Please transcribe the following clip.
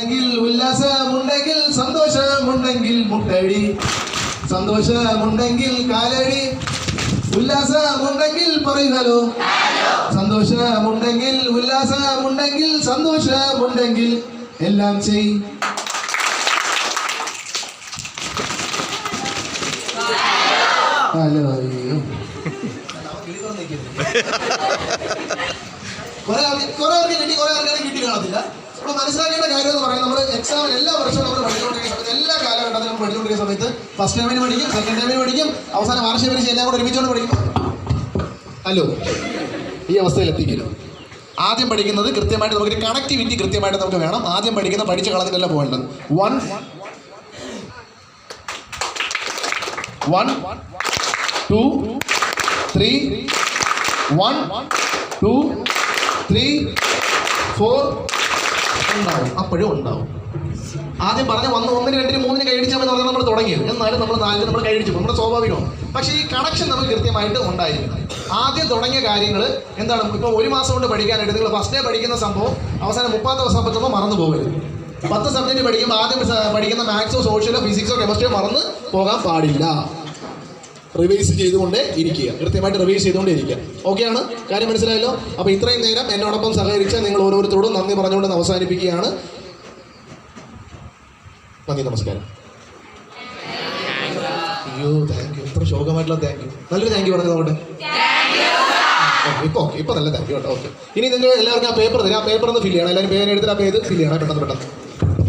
ഉണ്ടെങ്കിൽ ഉല്ലാസമുണ്ടെങ്കിൽ സന്തോഷമുണ്ടെങ്കിൽ മുട്ടടി, സന്തോഷമുണ്ടെങ്കിൽ കാലടി, ഉല്ലാസമുണ്ടെങ്കിൽ പറയുന്നല്ലോ. സന്തോഷമുണ്ടെങ്കിൽ ഉല്ലാസമുണ്ടെങ്കിൽ സന്തോഷമുണ്ടെങ്കിൽ എല്ലാം ചെയ്. ഹലോ അയ്യോ കുറെ പേർക്ക് കിട്ടി, കുറെ ആൾക്കാരും കിട്ടി കാണത്തില്ല. നമ്മൾ മനസ്സിലാക്കേണ്ട കാര്യം എന്ന് പറയുന്നത്, നമ്മൾ എക്സാമിന് എല്ലാ വർഷവും നമ്മൾ പഠിച്ചുകൊണ്ടിരിക്കുന്ന സമയത്ത്, എല്ലാ കാലഘട്ടത്തിലും നമ്മൾ പഠിച്ചുകൊണ്ടിരിക്കുന്ന സമയത്ത് ഫസ്റ്റ് ടൈമിന് പഠിക്കും, സെക്കൻഡ് ടൈമിന് പഠിക്കും, അവസാനം വാർഷിക പരീക്ഷ എല്ലാം കൂടെ ഒരുമിച്ചുകൊണ്ട് പഠിക്കും. ഹലോ, ഈ അവസ്ഥയിൽ എത്തിക്കരുത്. ആദ്യം പഠിക്കുന്നത് കൃത്യമായിട്ട് നമുക്കൊരു കണക്ടിവിറ്റി കൃത്യമായിട്ട് നമുക്ക് വേണം. ആദ്യം പഠിക്കുന്ന പഠിച്ച കളത്തിലല്ല പോകേണ്ടത്. 1 2 3 1 2 3 4 ഉണ്ടാവും, അപ്പോഴും ഉണ്ടാവും. ആദ്യം പറഞ്ഞ 1 1 2 3 കൈയടിച്ചാൽ പറഞ്ഞാൽ നമ്മൾ തുടങ്ങിയത്. എന്നാലും നമ്മൾ 4 നമ്മൾ കൈയടിച്ചു, നമ്മുടെ സ്വാഭാവികമാണ്. പക്ഷേ ഈ കണക്ഷൻ നമുക്ക് കൃത്യമായിട്ട് ഉണ്ടായിരിക്കണം. ആദ്യം തുടങ്ങിയ കാര്യങ്ങൾ എന്താണ്, ഇപ്പോൾ 1 മാസം കൊണ്ട് പഠിക്കാനായിട്ട് നിങ്ങൾ ഫസ്റ്റ് ഡേ പഠിക്കുന്ന സംഭവം അവസാനം 30 ദിവസം പറ്റുമ്പോൾ മറന്നു പോകരുത്. 10 സബ്ജക്റ്റ് പഠിക്കുമ്പോൾ ആദ്യം പഠിക്കുന്ന മാത്സോ സോഷ്യലോ ഫിസിക്സോ കെമിസ്ട്രിയോ മറന്ന് പോകാൻ പാടില്ല. റിവൈസ് ചെയ്തുകൊണ്ടേ ഇരിക്കുക, കൃത്യമായിട്ട് റിവൈസ് ചെയ്തുകൊണ്ടേ ഇരിക്കുക. ഓക്കെയാണ്, കാര്യം മനസ്സിലായല്ലോ? അപ്പോൾ ഇത്രയും നേരം എന്നോടൊപ്പം സഹകരിച്ച നിങ്ങൾ ഓരോരുത്തരോടും നന്ദി പറഞ്ഞുകൊണ്ട് അവസാനിപ്പിക്കുകയാണ്. നന്ദി, നമസ്കാരം. അയ്യോ താങ്ക് യു, ഇത്ര ശോകമായിട്ടുള്ള താങ്ക് യു. നല്ലൊരു താങ്ക് യു പറഞ്ഞത് നോക്കട്ടെ. ഇപ്പൊ നല്ല താങ്ക് യു കേട്ടോ. ഓക്കെ, ഇനി നിങ്ങൾ എല്ലാവർക്കും ആ പേപ്പർ തരാം. ആ പേപ്പർ ഒന്ന് ഫില്ല് ചെയ്യണം. എല്ലാവരും പേര് എടുത്തിട്ട് ആ പേര് ഫില്ല് ചെയ്യണം പെട്ടെന്ന്.